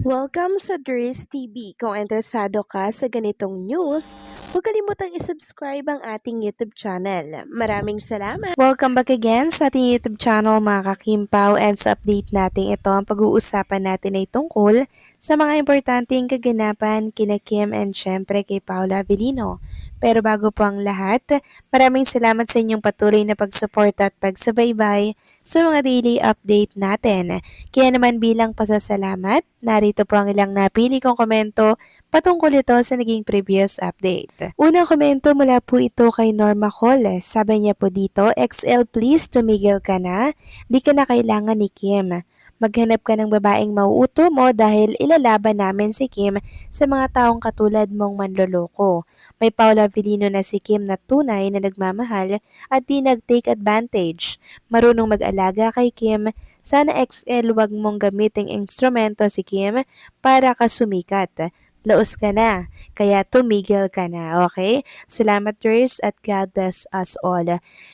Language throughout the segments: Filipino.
Welcome sa Dries TV. Kung interesado ka sa ganitong news, huwag kalimutang isubscribe ang ating YouTube channel. Maraming salamat! Welcome back again sa ating YouTube channel mga kakimpaw, and sa update natin ito, ang pag-uusapan natin ay tungkol sa mga importanteng kaganapan kina Kim and syempre kay Paula Avellino. Pero bago po ang lahat, maraming salamat sa inyong patuloy na pagsuporta at pagsubaybay sa mga daily update natin. Kaya naman bilang pasasalamat, narito po ang ilang napili kong komento patungkol ito sa naging previous update. Unang komento mula po ito kay Norma Coles. Sabi niya po dito, XL please tumigil ka na, di ka na kailangan ni Kim. Maghanap ka ng babaeng mauuto mo dahil ilalaban namin si Kim sa mga taong katulad mong manloloko. May Paula Avellino na si Kim na tunay na nagmamahal at di nag-take advantage. Marunong mag-alaga kay Kim. Sana XL wag mong gamiting instrumento si Kim para ka sumikat. Laos ka na, kaya tumigil ka na, okay? Salamat, Dries, at God bless us all.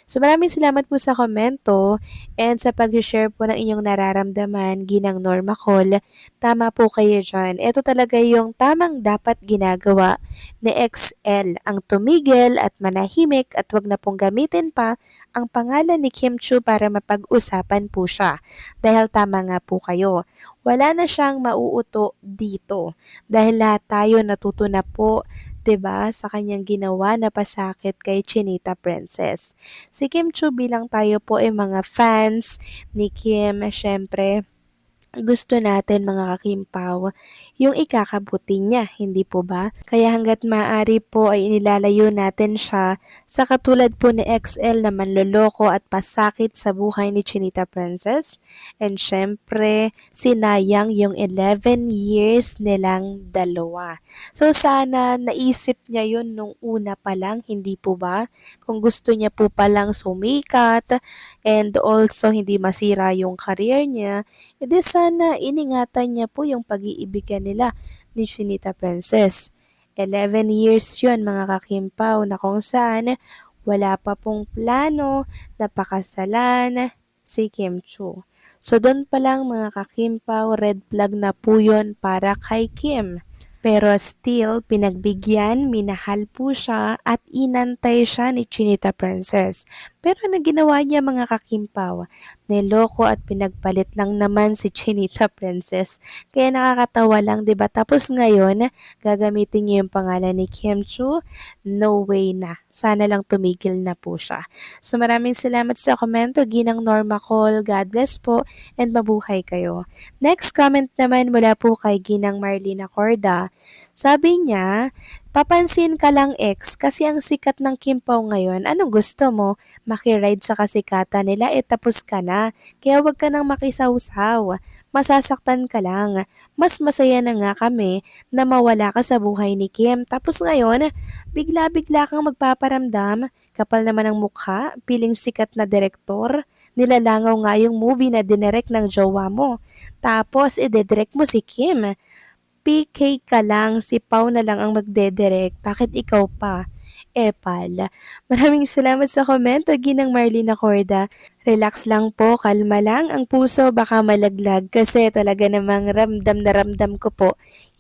So maraming salamat po sa komento and sa pag-share po ng inyong nararamdaman, Ginang Norma Cole. Tama po kayo dyan. Ito talaga yung tamang dapat ginagawa ni XL, ang tumigil at manahimik at wag na pong gamitin pa ang pangalan ni Kim Chu para mapag-usapan po siya. Dahil tama nga po kayo, wala na siyang mauuto dito. Dahil lahat tayo natuto na po, 'di ba, sa kanyang ginawa na pasakit kay Chinita Princess. Si Kim Chu bilang tayo po ay mga fans ni Kim, syempre gusto natin mga kakimpaw, yung ikakabuti niya, hindi po ba? Kaya hanggat maaari po ay inilalayo natin siya sa katulad po ni XL na manloloko at pasakit sa buhay ni Chinita Princess. And syempre, sinayang yung 11 years nilang dalawa. So sana naisip niya yun nung una pa lang, hindi po ba? Kung gusto niya po palang sumikat and also hindi masira yung career niya, edi sana iningatan niya po yung pag-iibigan nila ni Chinita Princess. 11 years yun mga kakimpaw na kung saan wala pa pong plano na pakasalan si Kim Chu. So doon pa lang mga kakimpaw, red flag na po yun para kay Kim. Pero still, pinagbigyan, minahal po siya at inantay siya ni Chinita Princess. Pero ano ginawa niya mga kakimpaw? Niloko at pinagpalit lang naman si Chinita Princess. Kaya nakakatawa lang, 'di ba? Tapos ngayon, gagamitin niya yung pangalan ni Kim Chu? No way na. Sana lang tumigil na po siya. So maraming salamat sa komento, Ginang Norma Cole. God bless po and mabuhay kayo. Next comment naman mula po kay Ginang Marlina Corda. Sabi niya, papansin ka lang ex kasi ang sikat ng Kimpaw ngayon. Anong gusto mo? Makiride sa kasikatan nila tapos ka na. Kaya wag ka nang makisawsaw. Masasaktan ka lang. Mas masaya na nga kami na mawala ka sa buhay ni Kim. Tapos ngayon, bigla-bigla kang magpaparamdam. Kapal naman ang mukha, piling sikat na direktor. Nilalangaw nga yung movie na dinirect ng jowa mo. Tapos, idedirect mo si Kim. PK ka lang, si Pau na lang ang magdedirect. Bakit ikaw pa? Epal. Maraming salamat sa komento, Ginang Marlina Corda. Relax lang po, kalma lang. Ang puso baka malaglag kasi talaga namang ramdam na ramdam ko po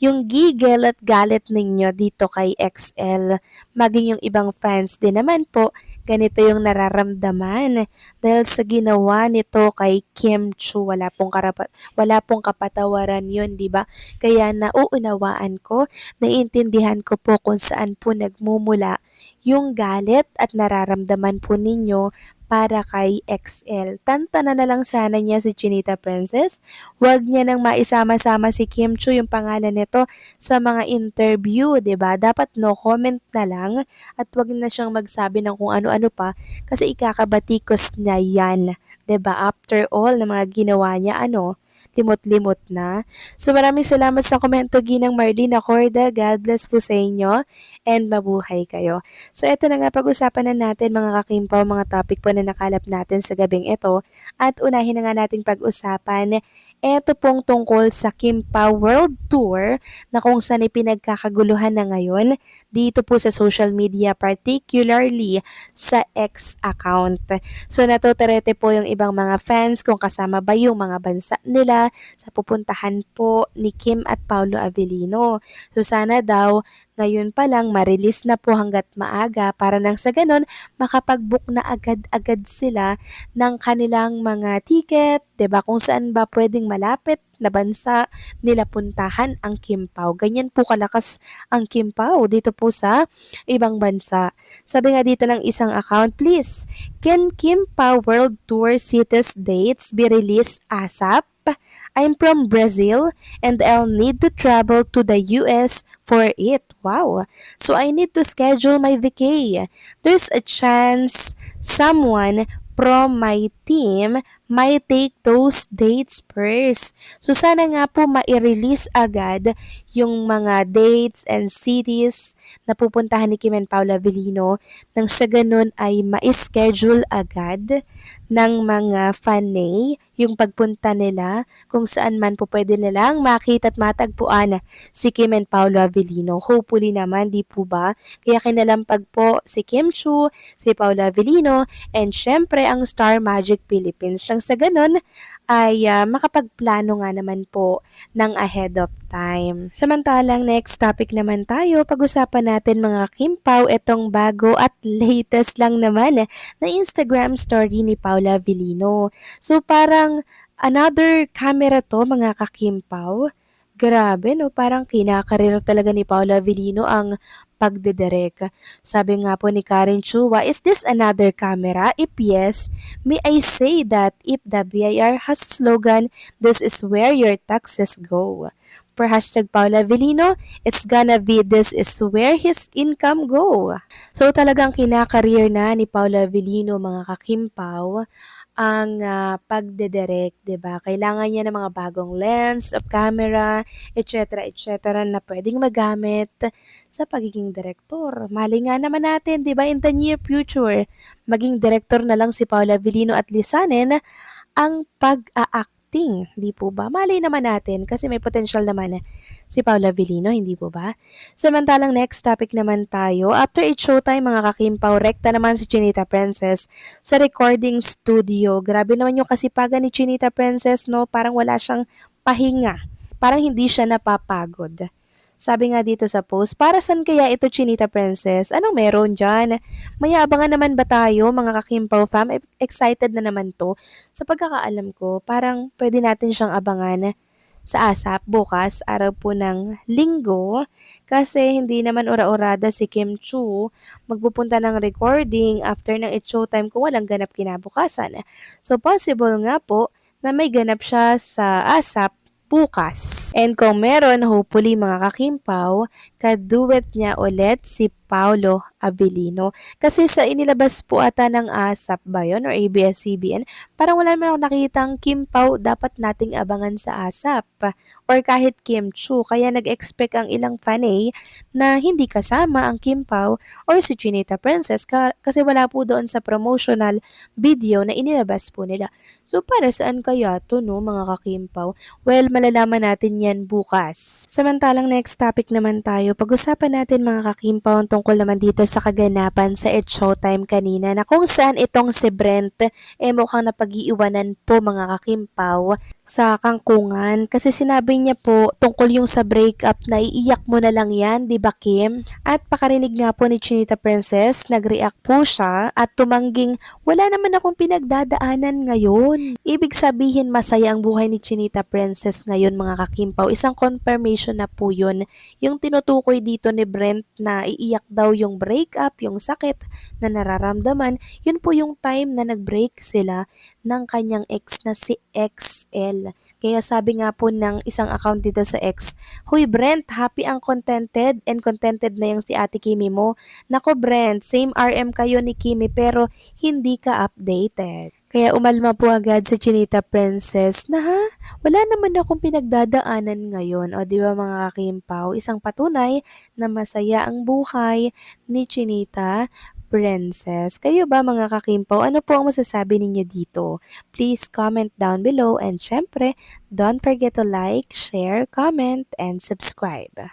yung gigil at galit ninyo dito kay XL. Maging yung ibang fans din naman po, ganito yung nararamdaman. Dahil sa ginawa nito kay Kim Chu, wala pong kapatawaran yun, di ba? Kaya nauunawaan ko, naiintindihan ko po kung saan po nagmumula yung galit at nararamdaman po ninyo para kay XL. Tantanan na lang sana niya si Chinita Princess. Huwag niya nang maisama-sama si Kim Chu yung pangalan nito sa mga interview, 'di ba? Dapat no comment na lang at huwag na siyang magsabi ng kung ano-ano pa kasi ikakabatikos niya 'yan, 'di ba? After all na mga ginawa niya, limot-limot na. So maraming salamat sa komento, Ginang Marlina Corda. God bless po sa inyo and mabuhay kayo. So ito na nga, pag-usapan na natin mga kakimpaw, mga topic po na nakalap natin sa gabing ito. At unahin na nga nating pag-usapan ito pong tungkol sa Kimpaw World Tour na kung saan ipinagkakaguluhan na ngayon dito po sa social media, particularly sa X account. So natuterete po yung ibang mga fans kung kasama ba yung mga bansa nila sa pupuntahan po ni Kim at Paulo Avellino. So sana daw ngayon pa lang ma-release na po hanggat maaga para nang sa ganon makapag-book na agad-agad sila ng kanilang mga ticket, 'di ba? Kung saan ba pwedeng malapit na bansa nila puntahan ang Kim Pao. Ganyan po kalakas ang Kim Pao dito po sa ibang bansa. Sabi nga dito ng isang account, please, can Kim Pao World Tour cities dates be released ASAP? I'm from Brazil and I'll need to travel to the US for it. Wow. So I need to schedule my vacay. There's a chance someone from my team might take those dates first. So sana nga po ma-release agad yung mga dates and cities na pupuntahan ni Kim and Paula Avellino nang sa ganun ay ma-schedule agad ng mga fanay yung pagpunta nila kung saan man po pwede nilang makita at matagpuan si Kim and Paolo Avellino. Hopefully naman, di po ba? Kaya kinalampag po si Kim Chu, si Paolo Avellino, and syempre ang Star Magic Philippines. Nang sa ganun, ay makapagplano nga naman po ng ahead of time. Samantalang next topic naman tayo, pag-usapan natin mga Kim Pao, itong bago at latest lang naman na Instagram story ni Paula Avellino. So parang another camera to mga kakimpaw. Grabe no, parang kinakarir talaga ni Paula Avellino ang pagdedirek. Sabi nga po ni Karen Chua, is this another camera? If yes, may I say that if the BIR has a slogan, this is where your taxes go. Per hashtag Paula Avellino, it's gonna be this is where his income go. So talagang kinakareer na ni Paula Avellino mga kakimpaw ang pagdedirect, 'di ba? Kailangan niya ng mga bagong lens of camera, etc. na pwedeng magamit sa pagiging direktor. Mali nga naman natin, 'di ba, in the near future, maging direktor na lang si Paula Avellino at lisanin ang pag-a-acting, di po ba? Malay naman natin kasi may potential naman si Paula Avellino, hindi po ba? Samantalang next topic naman tayo. After It's Showtime, mga kakimpaw, rekta naman si Chinita Princess sa recording studio. Grabe naman yung kasipagan ni Chinita Princess, no? Parang wala siyang pahinga. Parang hindi siya napapagod. Sabi nga dito sa post, para saan kaya ito Chinita Princess? Anong meron dyan? May abangan naman ba tayo mga kakimpaw fam? Excited na naman to. Sa pagkakaalam ko, parang pwede natin siyang abangan sa ASAP bukas, araw po ng linggo, kasi hindi naman ora-orada si Kim Chu magpupunta ng recording after ng It's Showtime kung walang ganap kinabukasan. So possible nga po na may ganap siya sa ASAP bukas. And kung meron, hopefully mga kakimpaw, kaduet niya ulit si Paulo Avellino. Kasi sa inilabas po ata ng ASAP ba yun or ABS-CBN, parang wala naman ako nakitang Kim Pao dapat nating abangan sa ASAP or kahit Kim Chu. Kaya nag-expect ang ilang fanay na hindi kasama ang Kim Pao or si Chinita Princess kasi wala po doon sa promotional video na inilabas po nila. So para saan kaya to no mga kakimpaw? Well, malalaman natin yan bukas. Samantalang next topic naman tayo, pag-usapan natin mga kakimpaw tungkol naman dito sa kaganapan sa It's Showtime kanina na kung saan itong si Brent mukhang napag-iiwanan po mga kakimpaw sa kangkungan kasi sinabi niya po tungkol yung sa breakup na iiyak mo na lang yan, di ba Kim? At pakarinig nga po ni Chinita Princess, nag-react po siya at tumangging wala naman akong pinagdadaanan ngayon. Ibig sabihin masaya ang buhay ni Chinita Princess ngayon mga kakimpaw. Isang confirmation na po yun. Yung tinutukoy dito ni Brent na iiyak daw yung breakup, yung sakit na nararamdaman, yun po yung time na nag-break sila ng kanyang ex na si XL. Kaya sabi nga po ng isang account dito sa X, "Huy Brent, happy ang contented and contented na yung si Ate Kimi mo. Nako Brent, same RM kayo ni Kimi pero hindi ka updated." Kaya umalma po agad sa Chinita Princess na wala naman akong pinagdadaanan ngayon. O di ba mga kakimpaw, isang patunay na masaya ang buhay ni Chinita Princess. Kayo ba mga kakimpaw, ano po ang masasabi ninyo dito? Please comment down below and syempre, don't forget to like, share, comment, and subscribe.